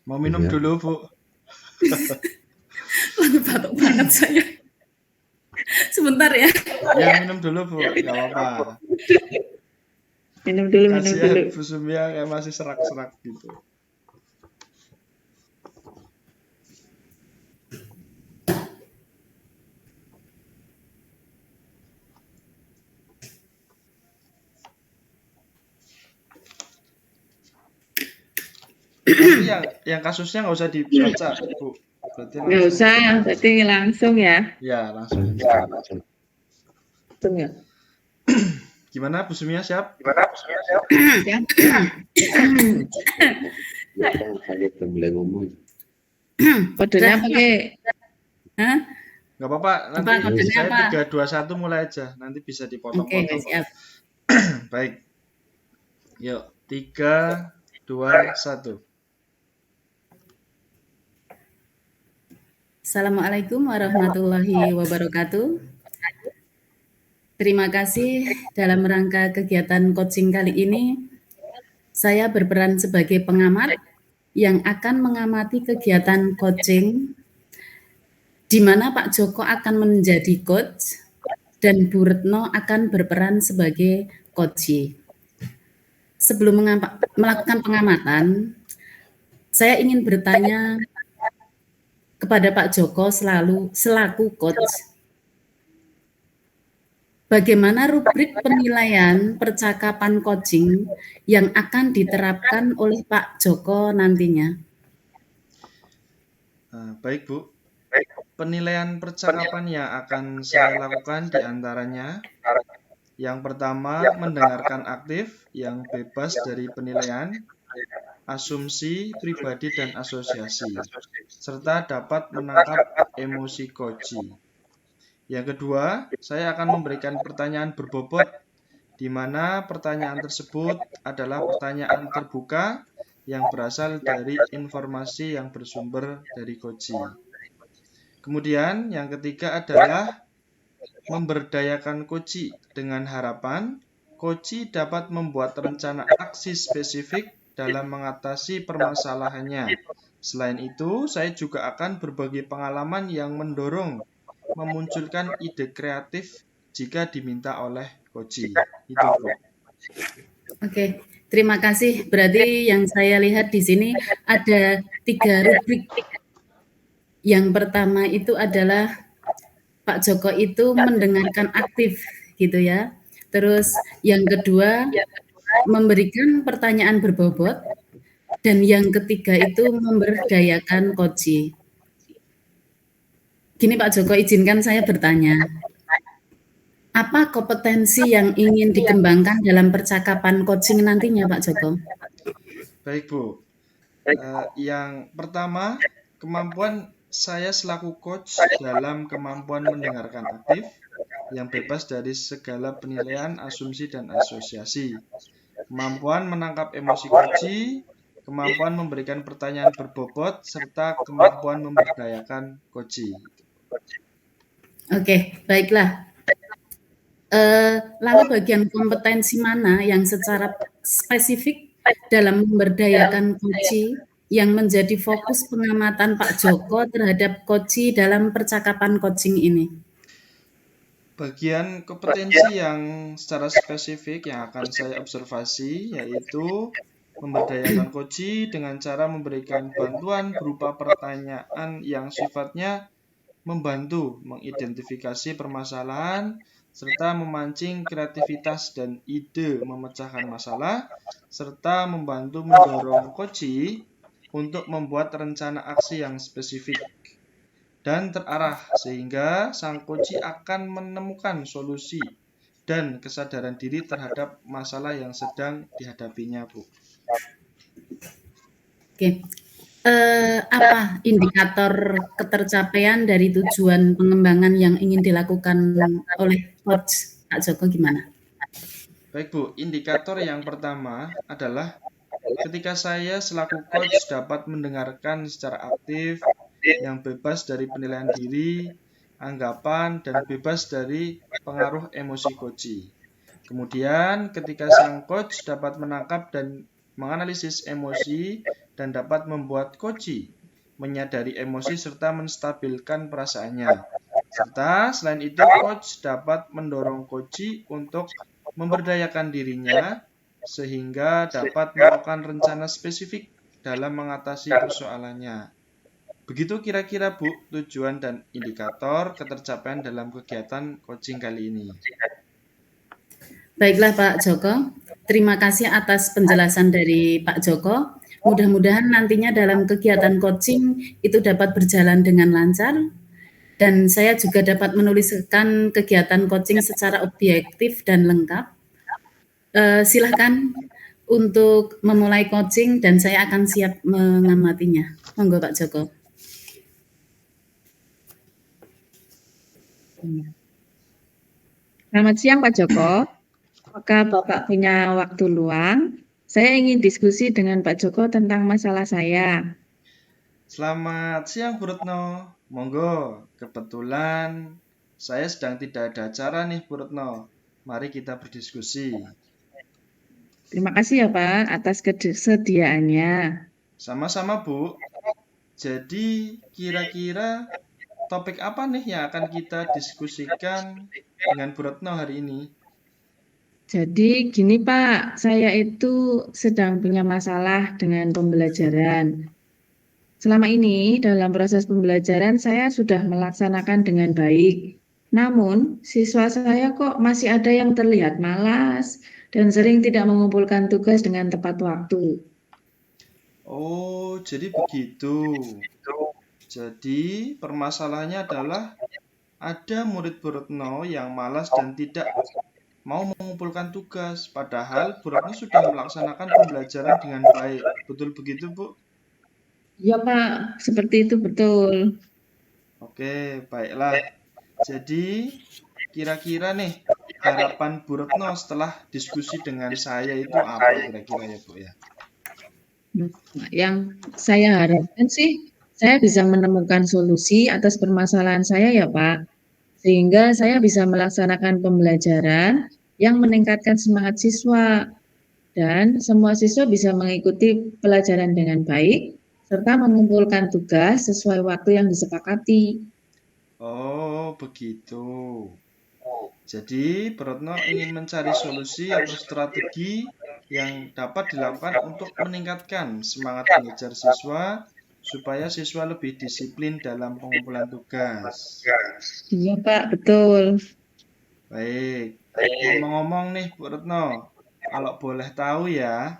Mau minum Iya. dulu, Bu? Waduh, batuk banget saya. Sebentar ya. Ya, minum dulu, Bu. Gak apa-apa. Minum dulu. Kasihan Bu Sumia kayak masih serak-serak gitu. Nanti yang kasusnya nggak usah dibaca, Bu. Berarti Nggak usah, berarti langsung ya. Ya, langsung. Langsung ya. Gimana Bu Sumia, siap? Ya. Saya udah mulai ngomong. Kodenya pakai. Hah? Nggak apa-apa, nanti kodenya saya apa? 3, 2, 1 mulai aja. Nanti bisa dipotong-potong. Oke, siap. Baik. Yuk, 3, 2, 1. Assalamualaikum warahmatullahi wabarakatuh. Terima kasih dalam rangka kegiatan coaching kali ini. Saya berperan sebagai pengamat yang akan mengamati kegiatan coaching di mana Pak Joko akan menjadi coach dan Bu Retno akan berperan sebagai coachee. Sebelum melakukan pengamatan, saya ingin bertanya kepada Pak Joko selaku coach, bagaimana rubrik penilaian percakapan coaching yang akan diterapkan oleh Pak Joko nantinya? Baik, Bu. Penilaian percakapan yang akan saya lakukan diantaranya, yang pertama, mendengarkan aktif yang bebas dari penilaian, asumsi, pribadi, dan asosiasi, serta dapat menangkap emosi coachee. Yang kedua, saya akan memberikan pertanyaan berbobot, di mana pertanyaan tersebut adalah pertanyaan terbuka yang berasal dari informasi yang bersumber dari coachee. Kemudian yang ketiga adalah memberdayakan coachee dengan harapan coachee dapat membuat rencana aksi spesifik dalam mengatasi permasalahannya. Selain itu, saya juga akan berbagi pengalaman yang mendorong memunculkan ide kreatif jika diminta oleh coachee. Itu, Bu. Oke, terima kasih. Berarti yang saya lihat di sini ada 3 rubrik. Yang pertama itu adalah Pak Joko itu mendengarkan aktif gitu ya. Terus yang kedua memberikan pertanyaan berbobot, dan yang ketiga itu memberdayakan coachee. Gini Pak Joko, izinkan saya bertanya. Apa kompetensi yang ingin dikembangkan dalam percakapan coaching nantinya Pak Joko? Baik, Bu. Yang pertama, kemampuan saya selaku coach dalam kemampuan mendengarkan aktif yang bebas dari segala penilaian, asumsi, dan asosiasi. Kemampuan menangkap emosi coachee, kemampuan memberikan pertanyaan berbobot, serta kemampuan memberdayakan coachee. Oke, baiklah. Lalu bagian kompetensi mana yang secara spesifik dalam memberdayakan coachee yang menjadi fokus pengamatan Pak Joko terhadap coachee dalam percakapan coaching ini? Bagian kompetensi yang secara spesifik yang akan saya observasi yaitu memberdayakan coachee dengan cara memberikan bantuan berupa pertanyaan yang sifatnya membantu mengidentifikasi permasalahan serta memancing kreativitas dan ide memecahkan masalah serta membantu mendorong coachee untuk membuat rencana aksi yang spesifik dan terarah sehingga sang coachee akan menemukan solusi dan kesadaran diri terhadap masalah yang sedang dihadapinya, Bu. Oke. Apa indikator ketercapaian dari tujuan pengembangan yang ingin dilakukan oleh coach Pak Joko gimana? Baik, Bu. Indikator yang pertama adalah ketika saya selaku coach dapat mendengarkan secara aktif yang bebas dari penilaian diri, anggapan, dan bebas dari pengaruh emosi coachee. Kemudian ketika sang coach dapat menangkap dan menganalisis emosi, dan dapat membuat Koci menyadari emosi serta menstabilkan perasaannya. Serta selain itu, coach dapat mendorong Koci untuk memberdayakan dirinya sehingga dapat melakukan rencana spesifik dalam mengatasi persoalannya. Begitu kira-kira Bu, tujuan dan indikator ketercapaian dalam kegiatan coaching kali ini. Baiklah Pak Joko, terima kasih atas penjelasan dari Pak Joko. Mudah-mudahan nantinya dalam kegiatan coaching itu dapat berjalan dengan lancar dan saya juga dapat menuliskan kegiatan coaching secara objektif dan lengkap. Silahkan untuk memulai coaching dan saya akan siap mengamatinya. Monggo Pak Joko. Selamat siang Pak Joko. Apakah Bapak punya waktu luang? Saya ingin diskusi dengan Pak Joko tentang masalah saya. Selamat siang Bu Retno. Monggo, kebetulan saya sedang tidak ada acara nih Bu Retno. Mari kita berdiskusi. Terima kasih ya Pak atas kesediaannya. Sama-sama Bu. Jadi kira-kira topik apa nih yang akan kita diskusikan dengan Bu Retno hari ini? Jadi gini Pak, saya itu sedang punya masalah dengan pembelajaran. Selama ini dalam proses pembelajaran saya sudah melaksanakan dengan baik. Namun siswa saya kok masih ada yang terlihat malas dan sering tidak mengumpulkan tugas dengan tepat waktu. Oh, jadi begitu. Jadi permasalahannya adalah ada murid Bu Retno yang malas dan tidak mau mengumpulkan tugas, padahal Bu Retno sudah melaksanakan pembelajaran dengan baik. Betul begitu, Bu? Ya Pak, seperti itu betul. Oke, baiklah. Jadi, kira-kira nih, harapan Bu Retno setelah diskusi dengan saya itu apa kira-kira ya, Bu ya? Yang saya harapkan sih, saya bisa menemukan solusi atas permasalahan saya ya Pak. Sehingga saya bisa melaksanakan pembelajaran yang meningkatkan semangat siswa. Dan semua siswa bisa mengikuti pelajaran dengan baik, serta mengumpulkan tugas sesuai waktu yang disepakati. Oh, begitu. Jadi, Bu Retno ingin mencari solusi atau strategi yang dapat dilakukan untuk meningkatkan semangat belajar siswa supaya siswa lebih disiplin dalam pengumpulan tugas. Iya Pak, betul. Baik, ngomong-ngomong nih Bu Retno, kalau boleh tahu ya,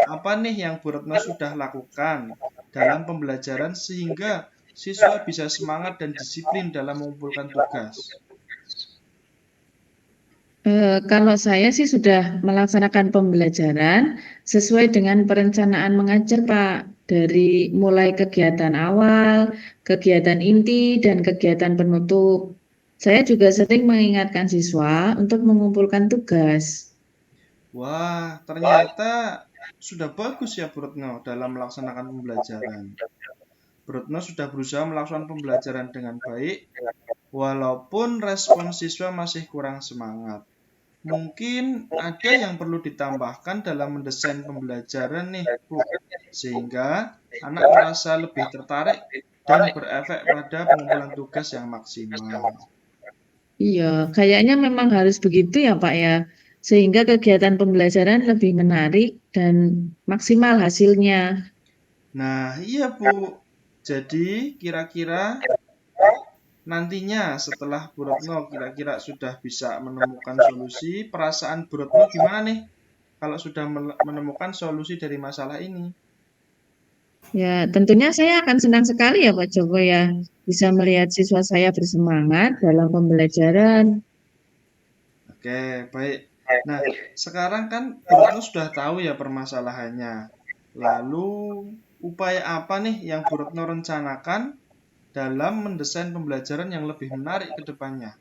apa nih yang Bu Retno sudah lakukan dalam pembelajaran sehingga siswa bisa semangat dan disiplin dalam mengumpulkan tugas? Kalau saya sih sudah melaksanakan pembelajaran sesuai dengan perencanaan mengajar, Pak. Dari mulai kegiatan awal, kegiatan inti, dan kegiatan penutup. Saya juga sering mengingatkan siswa untuk mengumpulkan tugas. Wah, ternyata sudah bagus ya Bu Retno dalam melaksanakan pembelajaran. Bu Retno sudah berusaha melakukan pembelajaran dengan baik, walaupun respon siswa masih kurang semangat. Mungkin ada yang perlu ditambahkan dalam mendesain pembelajaran nih, Bu, sehingga anak merasa lebih tertarik dan berefek pada pengumpulan tugas yang maksimal. Iya, kayaknya memang harus begitu ya, Pak ya. Sehingga kegiatan pembelajaran lebih menarik dan maksimal hasilnya. Nah, iya Bu. Jadi, kira-kira nantinya setelah Bu Retno kira-kira sudah bisa menemukan solusi, perasaan Bu Retno gimana nih kalau sudah menemukan solusi dari masalah ini? Ya, tentunya saya akan senang sekali ya Pak Joko ya, bisa melihat siswa saya bersemangat dalam pembelajaran. Oke, baik. Nah, sekarang kan Bu Retno sudah tahu ya permasalahannya. Lalu, upaya apa nih yang Bu Retno rencanakan dalam mendesain pembelajaran yang lebih menarik ke depannya?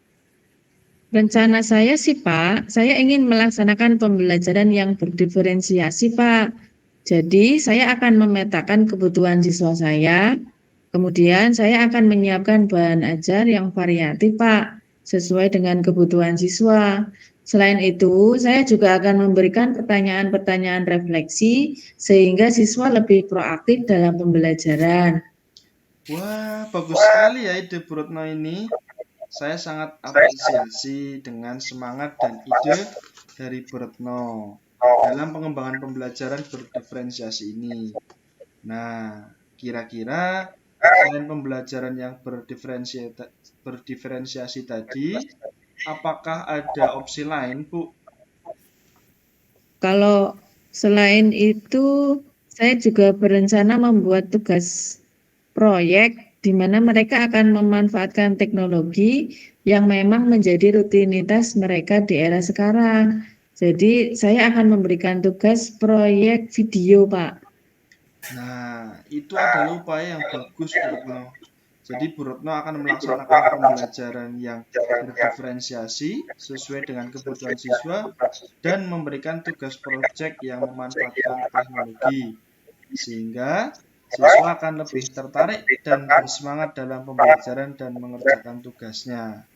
Rencana saya sih Pak, saya ingin melaksanakan pembelajaran yang berdiferensiasi Pak. Jadi saya akan memetakan kebutuhan siswa saya, kemudian saya akan menyiapkan bahan ajar yang variatif Pak, sesuai dengan kebutuhan siswa. Selain itu, saya juga akan memberikan pertanyaan-pertanyaan refleksi sehingga siswa lebih proaktif dalam pembelajaran. Wah, bagus sekali ya ide Bu Retno ini. Saya sangat apresiasi dengan semangat dan ide dari Bu Retno dalam pengembangan pembelajaran berdiferensiasi ini. Nah, kira-kira selain pembelajaran yang berdiferensiasi tadi, apakah ada opsi lain, Bu? Kalau selain itu, saya juga berencana membuat tugas proyek di mana mereka akan memanfaatkan teknologi yang memang menjadi rutinitas mereka di era sekarang. Jadi, saya akan memberikan tugas proyek video, Pak. Nah, itu adalah upaya yang bagus, Bu Retno. Jadi Bu Retno akan melaksanakan pembelajaran yang berdiferensiasi sesuai dengan kebutuhan siswa dan memberikan tugas proyek yang memanfaatkan teknologi, sehingga siswa akan lebih tertarik dan bersemangat dalam pembelajaran dan mengerjakan tugasnya.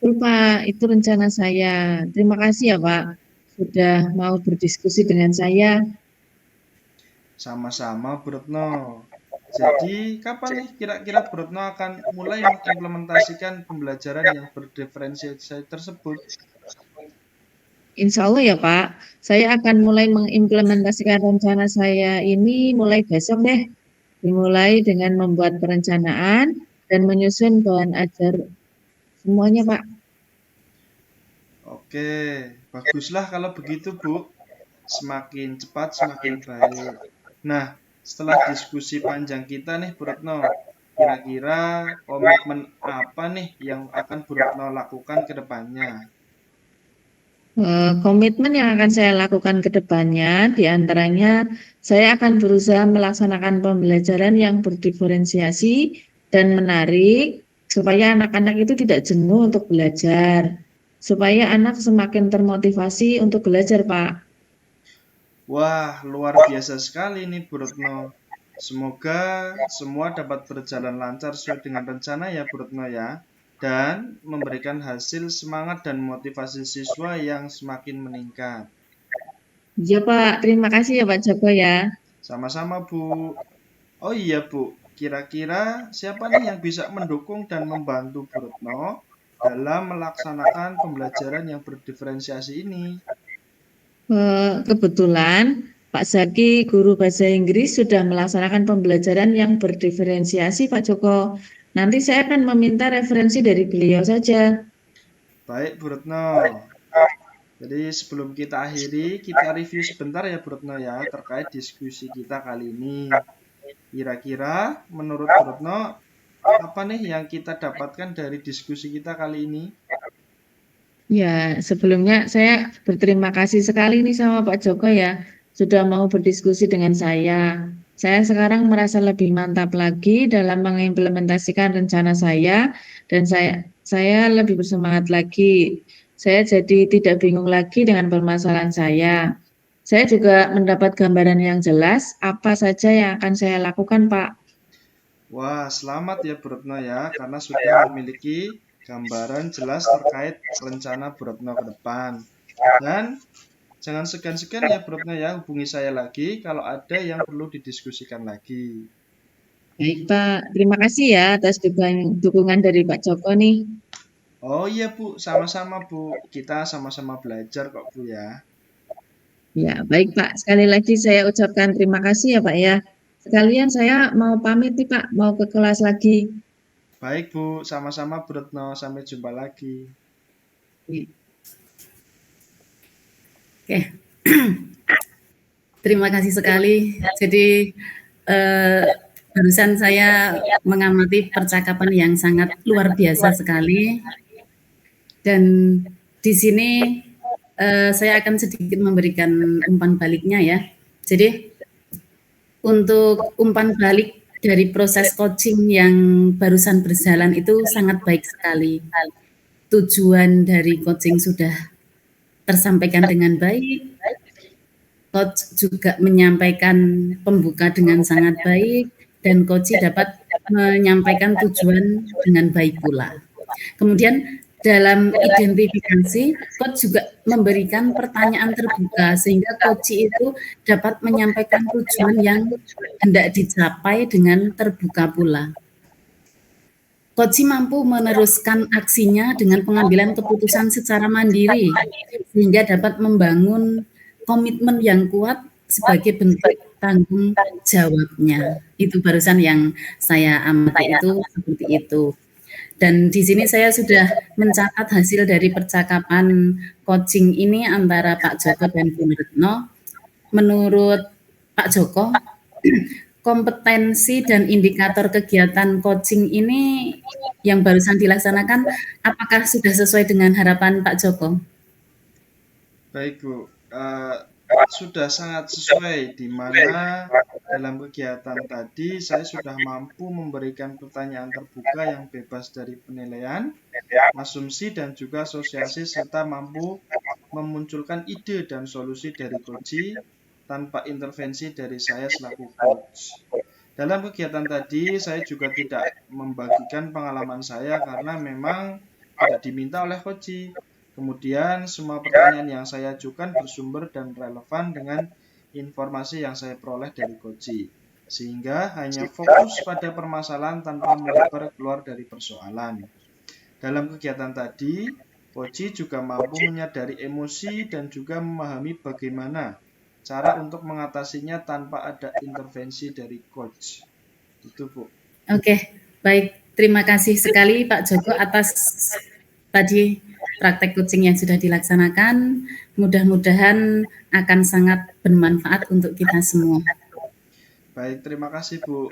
Pak, itu rencana saya. Terima kasih ya, Pak, sudah mau berdiskusi dengan saya. Sama-sama Bu Retno. Jadi, kapan nih kira-kira Bu Retno akan mulai mengimplementasikan pembelajaran yang berdiferensiasi tersebut? Insya Allah ya Pak, saya akan mulai mengimplementasikan rencana saya ini mulai besok deh. Dimulai dengan membuat perencanaan dan menyusun bahan ajar semuanya Pak. Oke, baguslah kalau begitu Bu. Semakin cepat semakin baik. Nah, setelah diskusi panjang kita nih Bu Retno, kira-kira komitmen apa nih yang akan Bu Retno lakukan ke depannya? Komitmen yang akan saya lakukan ke depannya, diantaranya saya akan berusaha melaksanakan pembelajaran yang berdiferensiasi dan menarik, supaya anak-anak itu tidak jenuh untuk belajar, supaya anak semakin termotivasi untuk belajar, Pak. Wah, luar biasa sekali nih Bu Retno. Semoga semua dapat berjalan lancar sesuai dengan rencana ya Bu Retno ya. Dan memberikan hasil semangat dan motivasi siswa yang semakin meningkat. Iya Pak, terima kasih ya Pak Joko ya. Sama-sama Bu. Oh iya Bu, kira-kira siapa nih yang bisa mendukung dan membantu Bu Retno dalam melaksanakan pembelajaran yang berdiferensiasi ini? Kebetulan Pak Zaki, guru bahasa Inggris, sudah melaksanakan pembelajaran yang berdiferensiasi Pak Joko. Nanti saya akan meminta referensi dari beliau saja. Baik Bu Retno. Jadi sebelum kita akhiri, kita review sebentar ya Bu Retno ya terkait diskusi kita kali ini. Kira-kira menurut Bu Retno, apa nih yang kita dapatkan dari diskusi kita kali ini? Ya, sebelumnya saya berterima kasih sekali nih sama Pak Joko ya, sudah mau berdiskusi dengan saya. Saya sekarang merasa lebih mantap lagi dalam mengimplementasikan rencana saya, dan saya lebih bersemangat lagi. Saya jadi tidak bingung lagi dengan permasalahan saya. Saya juga mendapat gambaran yang jelas apa saja yang akan saya lakukan, Pak. Wah, selamat ya Bu Retno ya, karena sudah memiliki gambaran jelas terkait rencana Bu Retno ke depan. Dan jangan segan-segan ya Bu Retno ya, hubungi saya lagi kalau ada yang perlu didiskusikan lagi. Baik, Pak. Terima kasih ya atas dukungan dari Pak Joko nih. Oh iya Bu, sama-sama Bu. Kita sama-sama belajar kok Bu ya. Ya, baik Pak. Sekali lagi saya ucapkan terima kasih ya Pak ya. Sekalian saya mau pamit nih Pak, mau ke kelas lagi. Baik Bu, sama-sama Bu Retno. Sampai jumpa lagi. Oke. Terima kasih sekali. Jadi barusan saya mengamati percakapan yang sangat luar biasa sekali. Dan di sini saya akan sedikit memberikan umpan baliknya ya. Jadi untuk umpan balik dari proses coaching yang barusan berjalan itu sangat baik sekali. Tujuan dari coaching sudah tersampaikan dengan baik. Coach juga menyampaikan pembuka dengan sangat baik dan coach dapat menyampaikan tujuan dengan baik pula. Kemudian Dalam identifikasi, coach juga memberikan pertanyaan terbuka sehingga coach itu dapat menyampaikan tujuan yang hendak dicapai dengan terbuka pula. Coach mampu meneruskan aksinya dengan pengambilan keputusan secara mandiri sehingga dapat membangun komitmen yang kuat sebagai bentuk tanggung jawabnya. Itu barusan yang saya amati itu seperti itu. Dan di sini saya sudah mencatat hasil dari percakapan coaching ini antara Pak Joko dan Bu Retno. Menurut Pak Joko, kompetensi dan indikator kegiatan coaching ini yang barusan dilaksanakan, apakah sudah sesuai dengan harapan Pak Joko? Baik Bu, sudah sangat sesuai, di mana dalam kegiatan tadi saya sudah mampu memberikan pertanyaan terbuka yang bebas dari penilaian, asumsi, dan juga asosiasi, serta mampu memunculkan ide dan solusi dari coach tanpa intervensi dari saya selaku coach. Dalam kegiatan tadi saya juga tidak membagikan pengalaman saya karena memang tidak diminta oleh coach. Kemudian semua pertanyaan yang saya ajukan bersumber dan relevan dengan informasi yang saya peroleh dari coach, sehingga hanya fokus pada permasalahan tanpa melebar keluar dari persoalan. Dalam kegiatan tadi, coach juga mampu menyadari emosi dan juga memahami bagaimana cara untuk mengatasinya tanpa ada intervensi dari coach. Itu Bu. Oke, baik. Terima kasih sekali Pak Joko atas tadi praktek coaching yang sudah dilaksanakan. Mudah-mudahan akan sangat bermanfaat untuk kita semua. Baik, terima kasih Bu.